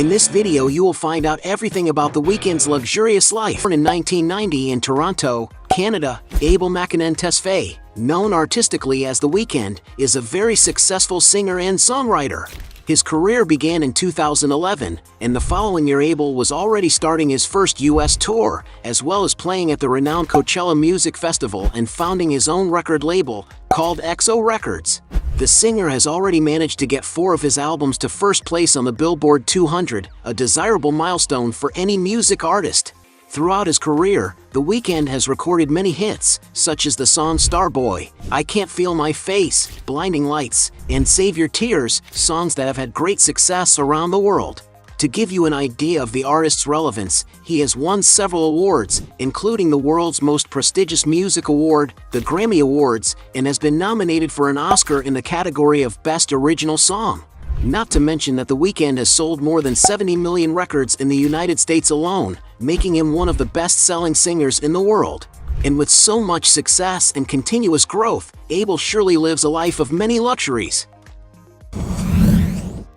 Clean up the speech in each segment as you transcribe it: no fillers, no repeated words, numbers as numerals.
In this video you will find out everything about The Weeknd's luxurious life. Born in 1990 in Toronto, Canada, Abel Tesfaye, known artistically as The Weeknd, is a very successful singer and songwriter. His career began in 2011, and the following year Abel was already starting his first US tour, as well as playing at the renowned Coachella Music Festival and founding his own record label, called XO Records. The singer has already managed to get 4 of his albums to first place on the Billboard 200, a desirable milestone for any music artist. Throughout his career, The Weeknd has recorded many hits, such as the song Starboy, I Can't Feel My Face, Blinding Lights, and Save Your Tears, songs that have had great success around the world. To give you an idea of the artist's relevance, he has won several awards, including the world's most prestigious music award, the Grammy Awards, and has been nominated for an Oscar in the category of Best Original Song. Not to mention that The Weeknd has sold more than 70 million records in the United States alone, making him one of the best-selling singers in the world. And with so much success and continuous growth, Abel surely lives a life of many luxuries.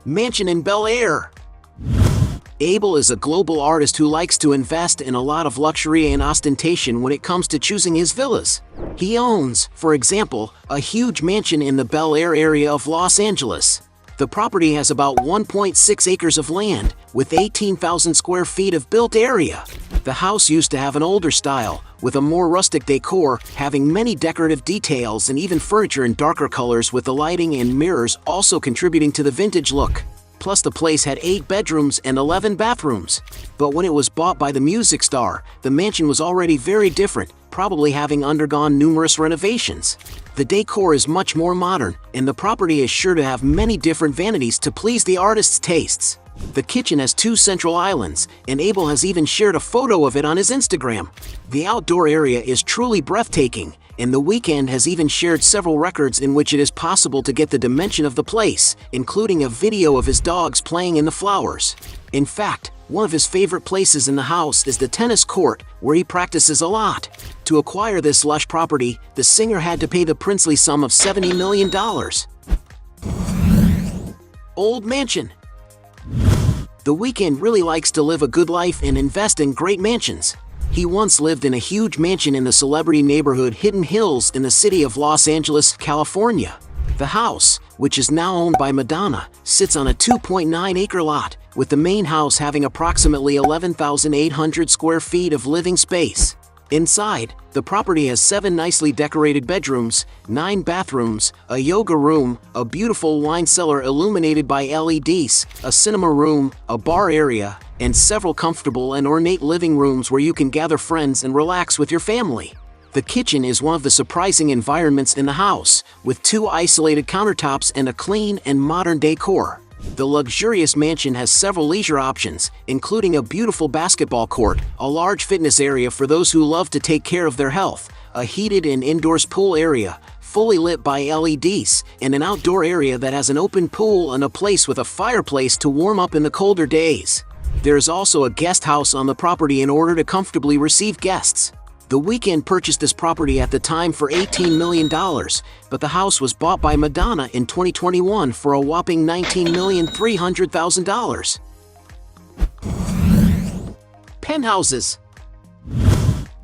Mansion in Bel Air. Abel is a global artist who likes to invest in a lot of luxury and ostentation when it comes to choosing his villas. He owns, for example, a huge mansion in the Bel Air area of Los Angeles. The property has about 1.6 acres of land, with 18,000 square feet of built area. The house used to have an older style, with a more rustic decor, having many decorative details and even furniture in darker colors, with the lighting and mirrors also contributing to the vintage look. Plus the place had 8 bedrooms and 11 bathrooms. But when it was bought by the music star, the mansion was already very different, probably having undergone numerous renovations. The decor is much more modern, and the property is sure to have many different vanities to please the artist's tastes. The kitchen has 2 central islands, and Abel has even shared a photo of it on his Instagram. The outdoor area is truly breathtaking, and The Weeknd has even shared several records in which it is possible to get the dimension of the place, including a video of his dogs playing in the flowers. In fact, one of his favorite places in the house is the tennis court, where he practices a lot. To acquire this lush property, the singer had to pay the princely sum of $70 million. Old mansion. The Weeknd really likes to live a good life and invest in great mansions. He once lived in a huge mansion in the celebrity neighborhood Hidden Hills in the city of Los Angeles, California. The house, which is now owned by Madonna, sits on a 2.9-acre lot, with the main house having approximately 11,800 square feet of living space. Inside, the property has 7 nicely decorated bedrooms, 9 bathrooms, a yoga room, a beautiful wine cellar illuminated by LEDs, a cinema room, a bar area, and several comfortable and ornate living rooms where you can gather friends and relax with your family. The kitchen is one of the surprising environments in the house, with 2 isolated countertops and a clean and modern decor. The luxurious mansion has several leisure options, including a beautiful basketball court, a large fitness area for those who love to take care of their health, a heated and indoors pool area, fully lit by LEDs, and an outdoor area that has an open pool and a place with a fireplace to warm up in the colder days. There is also a guest house on the property in order to comfortably receive guests. The Weeknd purchased this property at the time for $18 million, but the house was bought by Madonna in 2021 for a whopping $19,300,000. Penthouses.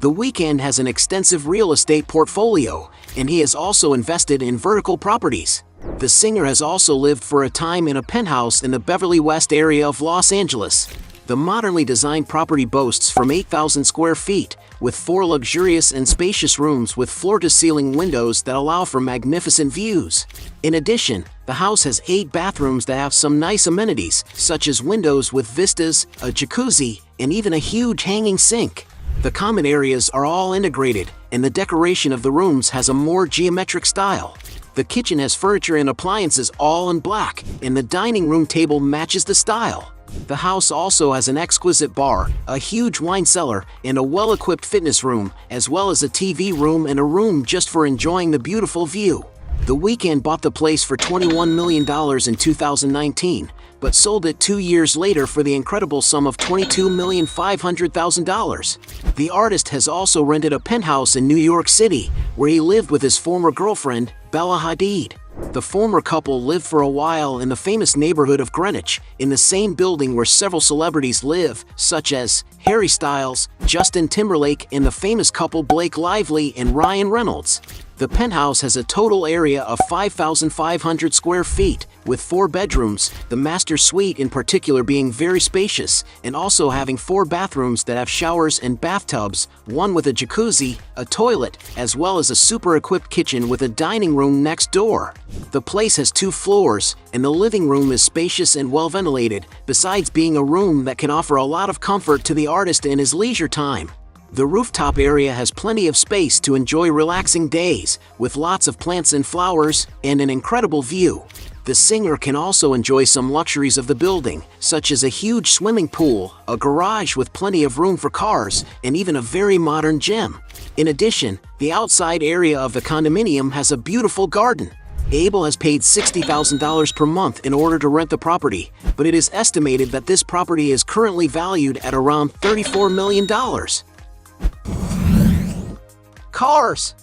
The Weeknd has an extensive real estate portfolio, and he has also invested in vertical properties. The singer has also lived for a time in a penthouse in the Beverly West area of Los Angeles. The modernly designed property boasts from 8,000 square feet, with 4 luxurious and spacious rooms with floor-to-ceiling windows that allow for magnificent views. In addition, the house has 8 bathrooms that have some nice amenities, such as windows with vistas, a jacuzzi, and even a huge hanging sink. The common areas are all integrated, and the decoration of the rooms has a more geometric style. The kitchen has furniture and appliances all in black, and the dining room table matches the style. The house also has an exquisite bar, a huge wine cellar, and a well-equipped fitness room, as well as a TV room and a room just for enjoying the beautiful view. The Weeknd bought the place for $21 million in 2019, but sold it 2 years later for the incredible sum of $22,500,000. The artist has also rented a penthouse in New York City, where he lived with his former girlfriend, Bella Hadid. The former couple lived for a while in the famous neighborhood of Greenwich, in the same building where several celebrities live, such as Harry Styles, Justin Timberlake, and the famous couple Blake Lively and Ryan Reynolds. The penthouse has a total area of 5,500 square feet, with 4 bedrooms, the master suite in particular being very spacious, and also having 4 bathrooms that have showers and bathtubs, one with a jacuzzi, a toilet, as well as a super-equipped kitchen with a dining room next door. The place has 2 floors, and the living room is spacious and well-ventilated, besides being a room that can offer a lot of comfort to the artist in his leisure time. The rooftop area has plenty of space to enjoy relaxing days, with lots of plants and flowers, and an incredible view. The singer can also enjoy some luxuries of the building, such as a huge swimming pool, a garage with plenty of room for cars, and even a very modern gym. In addition, the outside area of the condominium has a beautiful garden. Abel has paid $60,000 per month in order to rent the property, but it is estimated that this property is currently valued at around $34 million. Cars.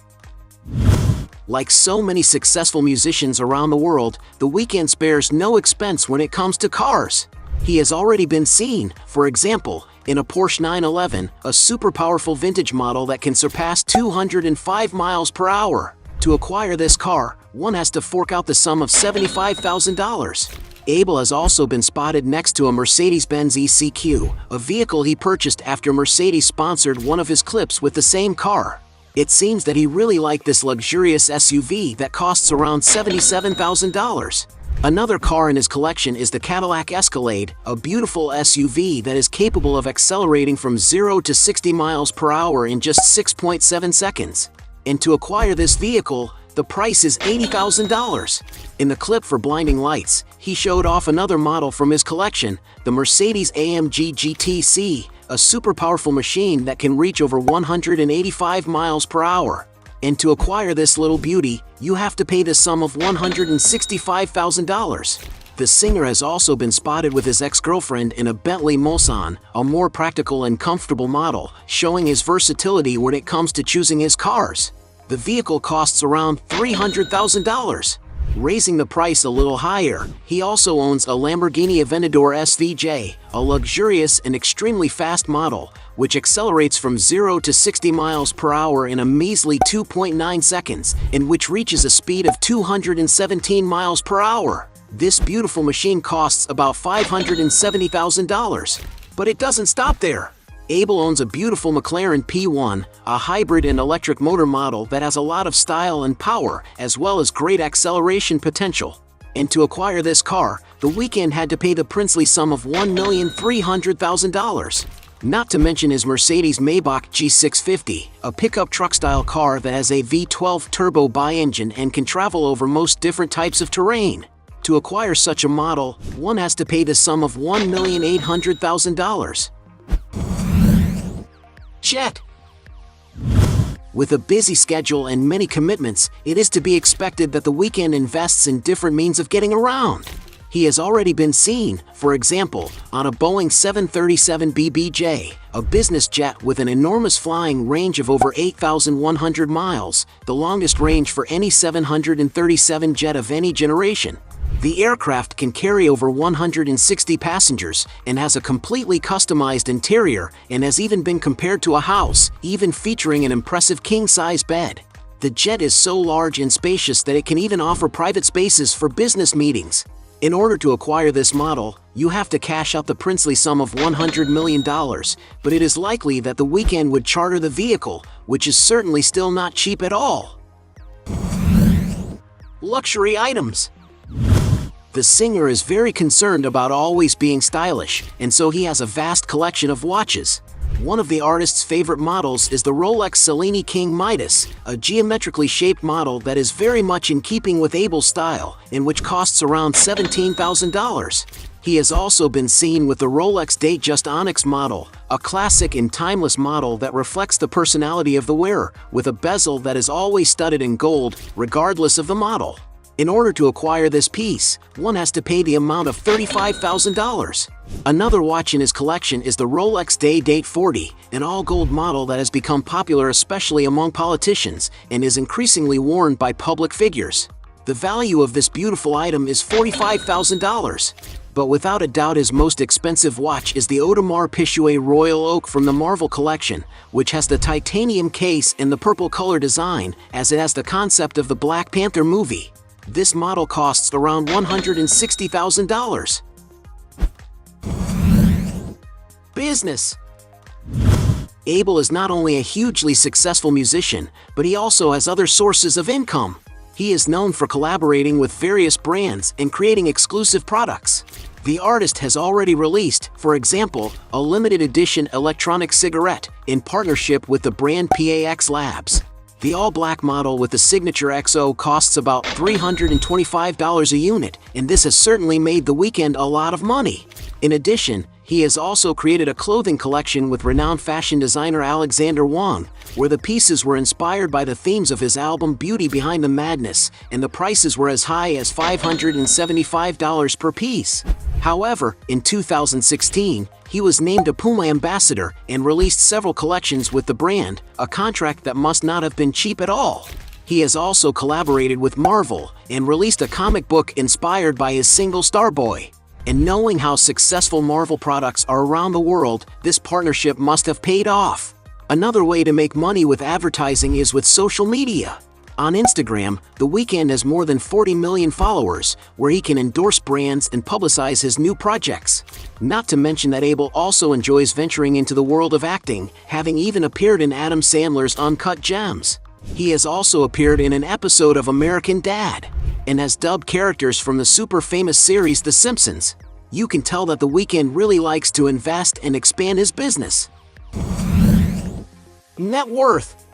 Like so many successful musicians around the world, The Weeknd spares no expense when it comes to cars. He has already been seen, for example, in a Porsche 911, a super powerful vintage model that can surpass 205 miles per hour. To acquire this car, one has to fork out the sum of $75,000. Abel has also been spotted next to a Mercedes-Benz EQC, a vehicle he purchased after Mercedes sponsored one of his clips with the same car. It seems that he really liked this luxurious SUV that costs around $77,000. Another car in his collection is the Cadillac Escalade, a beautiful SUV that is capable of accelerating from 0 to 60 miles per hour in just 6.7 seconds. And to acquire this vehicle, the price is $80,000. In the clip for Blinding Lights, he showed off another model from his collection, the Mercedes-AMG GTC, a super powerful machine that can reach over 185 miles per hour. And to acquire this little beauty, you have to pay the sum of $165,000. The singer has also been spotted with his ex-girlfriend in a Bentley Mulsanne, a more practical and comfortable model, showing his versatility when it comes to choosing his cars. The vehicle costs around $300,000. Raising the price a little higher, he also owns a Lamborghini Aventador SVJ, a luxurious and extremely fast model, which accelerates from 0 to 60 miles per hour in a measly 2.9 seconds, and which reaches a speed of 217 miles per hour. This beautiful machine costs about $570,000. But it doesn't stop there. Abel owns a beautiful McLaren P1, a hybrid and electric motor model that has a lot of style and power, as well as great acceleration potential. And to acquire this car, The Weeknd had to pay the princely sum of $1,300,000. Not to mention his Mercedes Maybach G650, a pickup truck-style car that has a V12 turbo bi-engine and can travel over most different types of terrain. To acquire such a model, one has to pay the sum of $1,800,000. Jet. With a busy schedule and many commitments, it is to be expected that The Weeknd invests in different means of getting around. He has already been seen, for example, on a Boeing 737 BBJ, a business jet with an enormous flying range of over 8,100 miles, the longest range for any 737 jet of any generation. The aircraft can carry over 160 passengers and has a completely customized interior and has even been compared to a house, even featuring an impressive king-size bed. The jet is so large and spacious that it can even offer private spaces for business meetings. In order to acquire this model, you have to cash out the princely sum of $100 million, but it is likely that The Weeknd would charter the vehicle, which is certainly still not cheap at all. Luxury items. The singer is very concerned about always being stylish, and so he has a vast collection of watches. One of the artist's favorite models is the Rolex Cellini King Midas, a geometrically shaped model that is very much in keeping with Abel's style, and which costs around $17,000. He has also been seen with the Rolex Datejust Onyx model, a classic and timeless model that reflects the personality of the wearer, with a bezel that is always studded in gold, regardless of the model. In order to acquire this piece, one has to pay the amount of $35,000. Another watch in his collection is the Rolex Day-Date 40, an all-gold model that has become popular especially among politicians and is increasingly worn by public figures. The value of this beautiful item is $45,000. But without a doubt his most expensive watch is the Audemars Piguet Royal Oak from the Marvel collection, which has the titanium case and the purple color design, as it has the concept of the Black Panther movie. This model costs around $160,000. Business. Abel is not only a hugely successful musician, but he also has other sources of income. He is known for collaborating with various brands and creating exclusive products. The artist has already released, for example, a limited edition electronic cigarette in partnership with the brand PAX Labs. The all-black model with the signature XO costs about $325 a unit, and this has certainly made The Weeknd a lot of money. In addition, he has also created a clothing collection with renowned fashion designer Alexander Wang, where the pieces were inspired by the themes of his album Beauty Behind the Madness, and the prices were as high as $575 per piece. However, in 2016, he was named a Puma ambassador and released several collections with the brand, a contract that must not have been cheap at all. He has also collaborated with Marvel and released a comic book inspired by his single Starboy. And knowing how successful Marvel products are around the world, this partnership must have paid off. Another way to make money with advertising is with social media. On Instagram, The Weeknd has more than 40 million followers, where he can endorse brands and publicize his new projects. Not to mention that Abel also enjoys venturing into the world of acting, having even appeared in Adam Sandler's Uncut Gems. He has also appeared in an episode of American Dad, and has dubbed characters from the super famous series The Simpsons. You can tell that The Weeknd really likes to invest and expand his business. Net worth.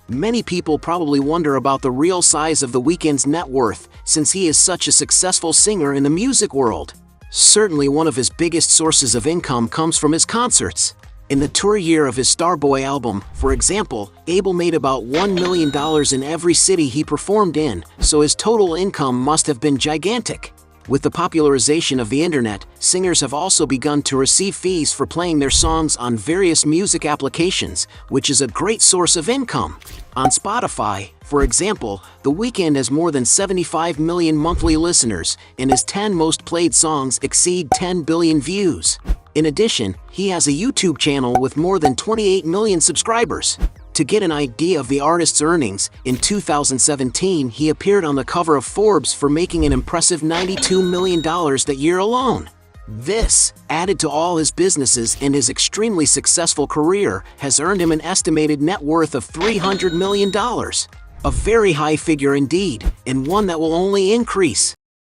Many people probably wonder about the real size of The Weeknd's net worth, since he is such a successful singer in the music world. Certainly one of his biggest sources of income comes from his concerts. In the tour year of his Starboy album, for example, Abel made about $1 million in every city he performed in, so his total income must have been gigantic. With the popularization of the internet, singers have also begun to receive fees for playing their songs on various music applications, which is a great source of income. On Spotify, for example, The Weeknd has more than 75 million monthly listeners, and his 10 most played songs exceed 10 billion views. In addition, he has a YouTube channel with more than 28 million subscribers. To get an idea of the artist's earnings, in 2017 he appeared on the cover of Forbes for making an impressive $92 million that year alone. This, added to all his businesses and his extremely successful career, has earned him an estimated net worth of $300 million. A very high figure indeed, and one that will only increase.